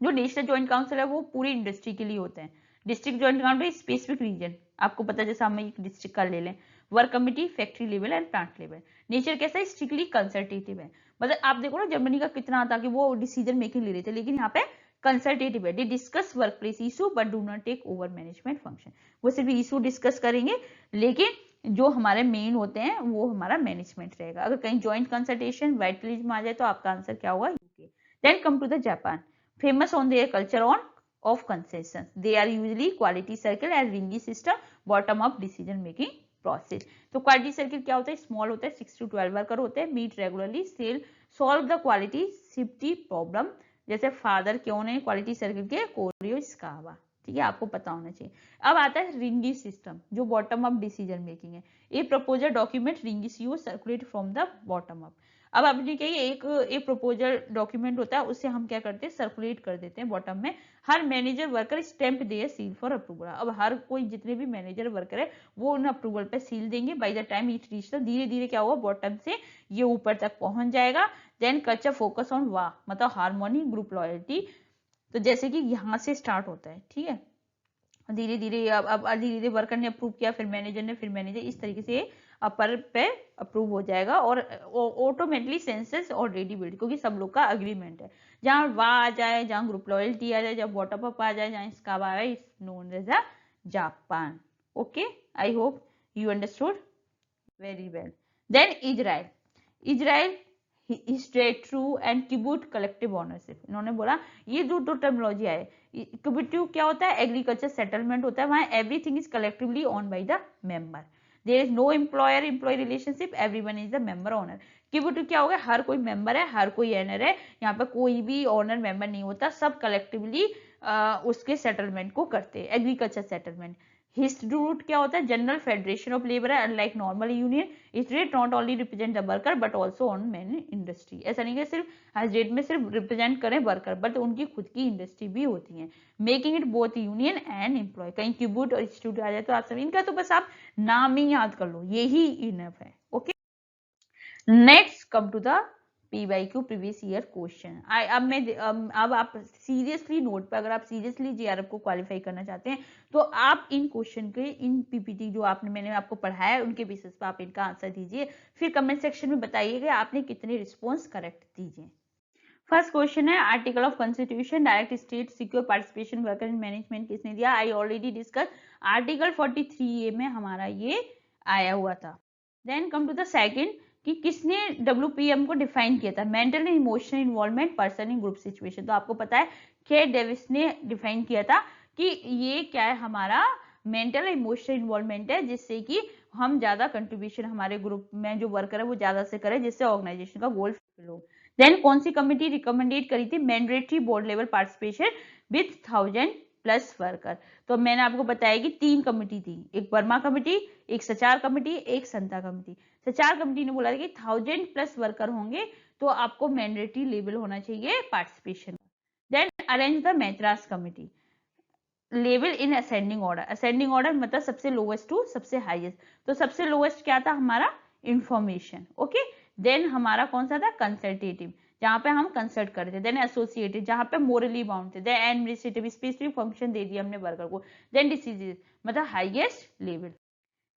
जो नेशनल जॉइंट काउंसिल है वो पूरी इंडस्ट्री के लिए होते हैं. District joint council specific region, आपको पता है जैसे हम एक डिस्ट्रिक्ट का ले लें. Work committee factory level and plant level. Nature कैसा है, स्ट्रिक्टली कंसल्टेटिव है. मतलब आप देखो ना जर्मनी का कितना था कि वो डिसीजन मेकिंग ले रहे थे, लेकिन यहाँ पे कंसल्टेटिव है. They discuss work place issue but do not take over management function. वो सिर्फ इशू डिस्कस करेंगे, लेकिन जो हमारे मेन होते हैं वो हमारा मैनेजमेंट रहेगा. अगर कहीं जॉइंट कंसल्टेशन वाइटलिज्म आ जाए तो आपका आंसर क्या होगा, UK. Then come to the Japan. Famous on their culture on of concession. They are usually quality circle and ringi system bottom up decision making process. तो क्वालिटी सर्कल क्या होता है, small होता है, 6 to 12 वर्कर होते हैं, meet regularly, cell, solve the quality safety problem. जैसे फादर क्यों ने क्वालिटी सर्कल के कोरियोस्कावा. ठीक है, आपको पता होना चाहिए. अब आता है रिंगी सिस्टम जो बॉटम अप डिसीजन मेकिंग है. ए proposal document Ringi CO circulate from the bottom up. अब आपने कही एक प्रपोजल डॉक्यूमेंट होता है, उससे हम क्या करते हैं, सर्कुलेट कर देते हैं बॉटम में. हर manager worker stamp the seal for approval. अब हर कोई जितने भी मैनेजर वर्कर है वो उन अप्रूवल पे सील देंगे. By the time it reach the, धीरे धीरे क्या होगा, बॉटम से ये ऊपर तक पहुंच जाएगा. देन कल्चर फोकस ऑन वाह मतलब हार्मोनी ग्रुप लॉयल्टी. तो जैसे कि यहाँ से स्टार्ट होता है. ठीक है, धीरे धीरे अब धीरे धीरे वर्कर ने अप्रूव किया, फिर मैनेजर ने, फिर मैनेजर, इस तरीके से अपर पे अप्रूव हो जाएगा. और ऑटोमेटिकली सेंसस ऑलरेडी बिल्ड, क्योंकि सब लोग का अग्रीमेंट है. जहाँ वाह आ जाए, जहाँ ग्रुप लॉयल्टी आ जाए, जहाँ बॉटम अप आ जाए, जहाँ इसका आ जाए, is known as the Japan. Okay, I hope you understood very well. Then Israel. Israel straight true and kibbutz collective ownership. इन्होंने बोला ये दो टर्मिनोलॉजी आए. किबुटिव क्या होता है, एग्रीकल्चर सेटलमेंट होता है, वहां everything is collectively own by the member. There is no employer employ relationship, everyone is the member owner. किबुटिव क्या होगा, हर कोई मेंबर है, हर कोई ओनर है. यहाँ पे कोई भी ओनर मेंबर नहीं होता, सब कलेक्टिवली उसके सेटलमेंट को करते हैं, एग्रीकल्चर सेटलमेंट. हिस्टरूट क्या होता है, जनरल फेडरेशन ऑफ लेबर है, unlike normal union. It not only represent the worker but also on man industry. ऐसा नहीं कि सिर्फ हाइड्रेट में सिर्फ रिप्रेजेंट करें वर्कर, बट उनकी खुद की इंडस्ट्री भी होती है. Making it both union and employ. कहीं क्यूबूट और इंस्टीट्यूट आ जाए तो आप सब इनका तो बस आप नाम ही याद कर लो, यही इनफ है. Okay, next come to the PYQ previous year question. अब आप सीरियसली नोट पे, अगर आप सीरियसली JRF को क्वालिफाई करना चाहते हैं तो आप इन क्वेश्चन के, इन PPT जो मैंने आपको पढ़ाया है उनके बेसिस पे आप इनका आंसर दीजिए. फिर कमेंट सेक्शन में बताइएगा आपने कितने रिस्पॉन्स करेक्ट दीजिए. फर्स्ट क्वेश्चन है article of constitution direct state secure participation worker in management किसने दिया? I already discuss article 43A में हमारा ये आया हुआ था। Then come to the second कि किसने WPM को डिफाइन किया था? Mental and emotional involvement person in group situation. तो आपको पता है के डेविस ने डिफाइन किया था कि ये क्या है, हमारा मेंटल इमोशनल इन्वॉल्वमेंट है, जिससे कि हम ज्यादा कंट्रीब्यूशन हमारे ग्रुप में जो वर्कर है वो ज्यादा से करें, जिससे ऑर्गेनाइजेशन का गोल फुलफिल हो। देन कौन सी कमिटी रिकमेंडेड करी थी? Mandatory board level participation with 1000+ worker. तो मैंने आपको बताया कि 3 कमिटी थी, एक वर्मा कमिटी, एक सचार कमिटी, एक संता कमिटी। सचार कमिटी ने बोला कि 1000+ वर्कर होंगे तो आपको मैंडेटरी लेवल होना चाहिए participation. Then arrange the Madras committee level in ascending order. Ascending order मतलब सबसे लोएस्ट टू सबसे हाईएस्ट। तो सबसे लोएस्ट क्या था? हमारा इंफॉर्मेशन। ओके, देन हमारा कौन सा था? कंसल्टेटिव, जहां पे हम कंसल्ट करते थे। देन एसोसिएटेड, जहां पे मोरली बाउंड थे। देन एडमिनिस्ट्रेटिव, स्पेसिफिक फंक्शन दे दिया हमने वर्कर को। देन डिसीजेस मतलब highest level.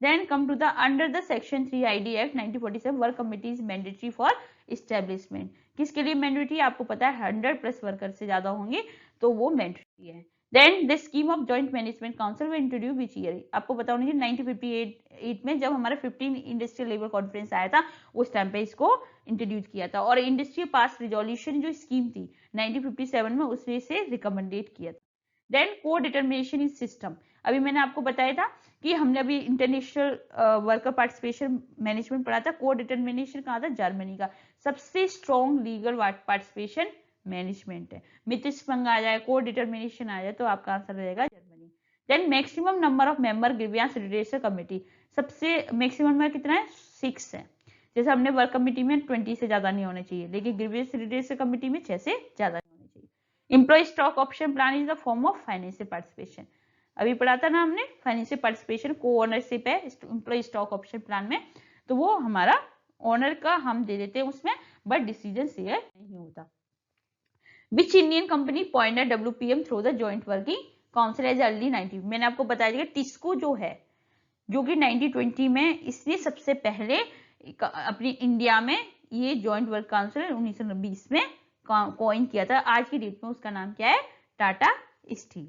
Then come to the under the section 3 ID Act 1947 work committee is mandatory for establishment. किसके लिए मैंडेटरी? आपको पता है 100+ वर्कर से ज्यादा होंगे तो वो मैंडेटरी है। Then the scheme of joint management council व इंट्रोड्यूस विच ईयर? आपको पता होना चाहिए 1958 में जब हमारा 15 इंडस्ट्रियल लेबर कॉन्फ्रेंस आया था उस टाइम पे इसको इंट्रोड्यूस किया था। और इंडस्ट्री पास रिजोल्यूशन जो स्कीम थी 1957 में उसमें से रिकमेंडेड किया था। देन को डिटर्मिनेशन इज सिस्टम। अभी मैंने आपको बताया था कि हमने अभी इंटरनेशनल वर्कर पार्टिसिपेशन मैनेजमेंट पढ़ा था। को डिटर्मिनेशन कहा था? जर्मनी का सबसे स्ट्रॉन्ग लीगल पार्टिसिपेशन मैनेजमेंट है। मितिस्पंग आ जाए, को डिटर्मिनेशन आ जाए तो आपका आंसर रहेगा Germany. Then maximum number of member grievance redressal committee, सबसे मैक्सिमम में कितना है? 6 है। जैसे हमने वर्क कमेटी में 20 से ज्यादा नहीं होने चाहिए, लेकिन ग्रीवियंस रिड्रेसल कमेटी में 6 से ज्यादा नहीं होने चाहिए। Employ stock option plan is the form of financial participation. अभी पढ़ा था ना हमने, फाइनेंशियल पार्टिसिपेशन को ओनरशिप है एम्प्लॉय स्टॉक ऑप्शन प्लान में, तो वो हमारा ओनर का हम दे देते हैं उसमें, बट डिसीजन शेयर नहीं होता। Which Indian company pointed WPM through the joint working council as early 90? मैंने आपको बताया कि टिस्को जो है, जो कि 1920 में इसने सबसे पहले अपनी इंडिया में ये जॉइंट वर्क काउंसिल 1920 में कॉइन किया था। आज की डेट में उसका नाम क्या है? Tata steel.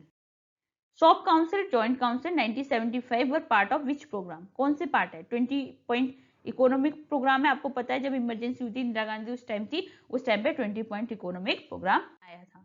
Shop council joint council 1975 were part of which programme? कौन से पार्ट है? 20 पॉइंट इकोनॉमिक प्रोग्राम है। आपको पता है जब इमरजेंसी हुई थी इंदिरा गांधी उस टाइम थी, उस टाइम पे 20 पॉइंट इकोनॉमिक प्रोग्राम आया था।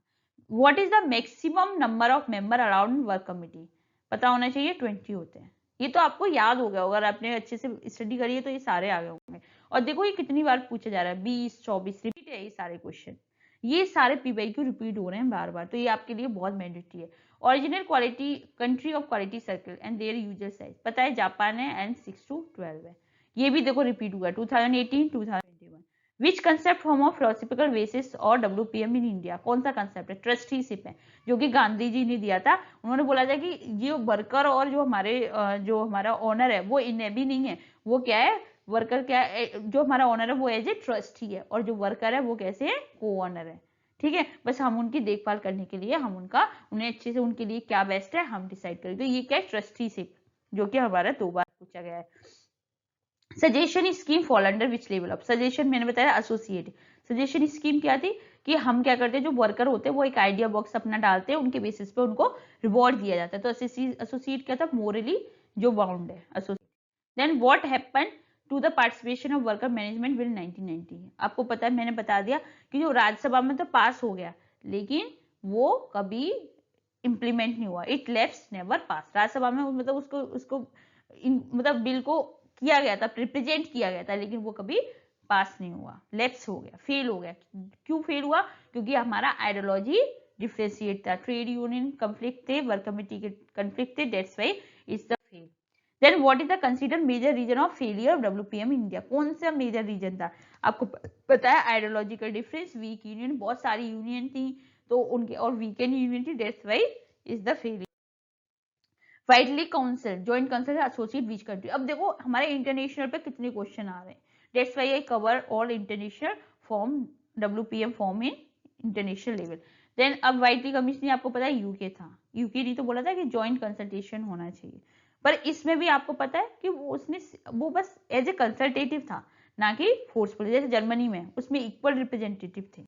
What is the maximum number of member around work committee? पता होना चाहिए 20 होते हैं। ये तो आपको याद हो गया, अगर आपने अच्छे से स्टडी करी है तो ये सारे आ गए होंगे। और देखो ये कितनी बार पूछा जा रहा है, 20 24 रिपीट है ये सारे क्वेश्चन, ये सारे PYQ रिपीट हो रहे हैं बार बार, तो ये आपके लिए बहुत मैंडेटरी है। Original quality country of quality circle and their user size, पता है जापान है एंड 6 to 12 है। ये भी देखो रिपीट हुआ 2018 2021। Which concept form of philosophical basis और WPM इन इंडिया? कौन सा कंसेप्ट है? ट्रस्टीशिप है, जो कि गांधी जी ने दिया था। उन्होंने बोला था कि जो वर्कर और जो हमारा ओनर है वो इन्हें भी नहीं है, वो क्या है? वर्कर क्या है? जो हमारा ओनर है वो एज ए ट्रस्टी है, और जो वर्कर है वो कैसे है? को ओनर है। ठीक है, बस हम उनकी देखभाल करने के लिए हम उन्हें अच्छे से उनके लिए क्या बेस्ट है हम डिसाइड करें। तो ये क्या है? ट्रस्टीशिप, जो कि हमारा 2 बार पूछा गया है। Suggestion scheme fall under which level of? Suggestion मैंने बताया एसोसिएट। सजेशन स्कीम क्या थी कि हम क्या करते हैं, जो वर्कर होते हैं वो एक आइडिया बॉक्स अपना डालते हैं, उनके बेसिस पे उनको रिवॉर्ड दिया जाता है। तो एसोसिएट क्या था? मोरली जो बाउंड है associate. Then what happened to the participation of worker management bill 1990? आपको पता है, मैंने बता दिया कि जो राज्यसभा में तो पास हो गया, लेकिन वो कभी इंप्लीमेंट नहीं हुआ। इट लेफ्ट नेवर पास। राज्यसभा में मतलब उसको मतलब बिल को किया गया था, रिप्रेजेंट किया गया था, लेकिन वो कभी पास नहीं हुआ, लेप्स हो गया, फेल हो गया। क्यों फेल हुआ? क्योंकि हमारा आइडियोलॉजी डिफरेंशिएट था, ट्रेड यूनियन कॉन्फ्लिक्ट थे, वर्क कमिटी के कॉन्फ्लिक्ट थे, that's why it's the fail. Then what is the consider major reason of failure of WPM in India? कौन सा मेजर रीजन था? आपको पता है आइडियोलॉजिकल डिफरेंस, वीक यूनियन, बहुत सारी यूनियन थी तो उनके, और वीकेंड यूनियन थी, that's why is the failure. Widely council joint council associate beach country. अब देखो हमारे इंटरनेशनल पे कितने क्वेश्चन आ रहे हैं, that's why I cover all international form WPM form in international level. Then अब वाइडली कमीशन आपको पता है यूके था, यूके ने तो बोला था कि जॉइंट कंसल्टेशन होना चाहिए, पर इसमें भी आपको पता है कि वो बस एज ए कंसल्टेटिव था, ना कि फोर्सफुल। जैसे जर्मनी में उसमें इक्वल रिप्रेजेंटेटिव थे,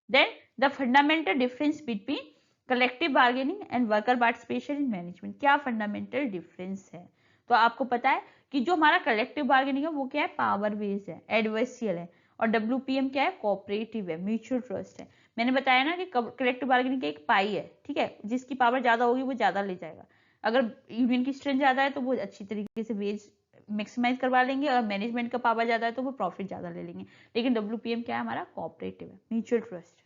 then the fundamental difference between collective bargaining and worker participation in management. क्या फंडामेंटल डिफरेंस है? तो आपको पता है कि जो हमारा कलेक्टिव बार्गेनिंग है वो क्या है, पावर बेस्ड है, एडवर्सियल है, और WPM क्या है, कोऑपरेटिव है, म्यूचुअल ट्रस्ट है। मैंने बताया ना कि कलेक्टिव बार्गेनिंग की एक पाई है, ठीक है, जिसकी पावर ज्यादा होगी वो ज्यादा ले जाएगा। अगर यूनियन की स्ट्रेंथ ज्यादा है तो वो अच्छी तरीके से वेज मैक्सिमाइज करवा लेंगे, और मैनेजमेंट का पावर ज्यादा है तो वो प्रॉफिट ज्यादा ले लेंगे। लेकिन WPM क्या है, हमारा कोऑपरेटिव है, mutual trust.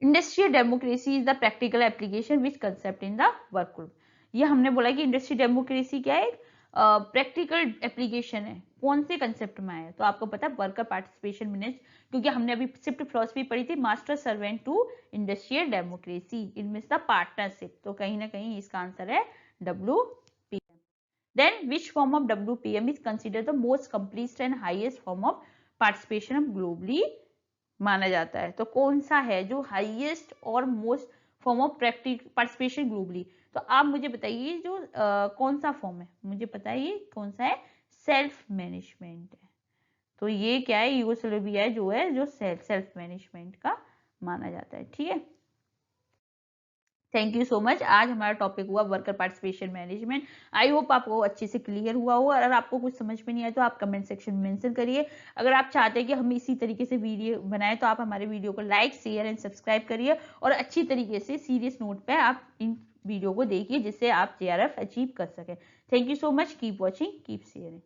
Industrial democracy is the practical application which concept in the work group. ये हमने बोला कि इंडस्ट्रियल डेमोक्रेसी क्या है, प्रैक्टिकल एप्लीकेशन है, कौन से कंसेप्ट में आया? तो आपको पता है वर्कर पार्टिसिपेशन मिनट, क्योंकि हमने अभी शिफ्ट फिलॉसफी पढ़ी थी, master servant to industrial democracy, इनमें द पार्टनरशिप। तो कहीं ना कहीं इसका आंसर है WPM। Then which form of WPM is consider the most complete and highest form of participation of globally माना जाता है? तो कौन सा है जो हाईएस्ट और most form of participation globally? तो आप मुझे बताइए जो कौन सा फॉर्म है, मुझे बताइए कौन सा है? सेल्फ मैनेजमेंट है। तो ये क्या है, यूगोस्लाविया जो है जो सेल्फ मैनेजमेंट का माना जाता है, ठीक है। Thank you so much. आज हमारा टॉपिक हुआ वर्कर पार्टिसिपेशन मैनेजमेंट। आई होप आपको अच्छे से क्लियर हुआ हो। अगर आपको कुछ समझ में नहीं आया तो आप कमेंट सेक्शन में मेंशन करिए। अगर आप चाहते हैं कि हम इसी तरीके से वीडियो बनाएं तो आप हमारे वीडियो को लाइक, शेयर एंड सब्सक्राइब करिए, और अच्छी तरीके से सीरियस नोट पे आप इन वीडियो को देखिए जिससे आप JRF अचीव कर सकें। Thank you so much. Keep watching, keep sharing.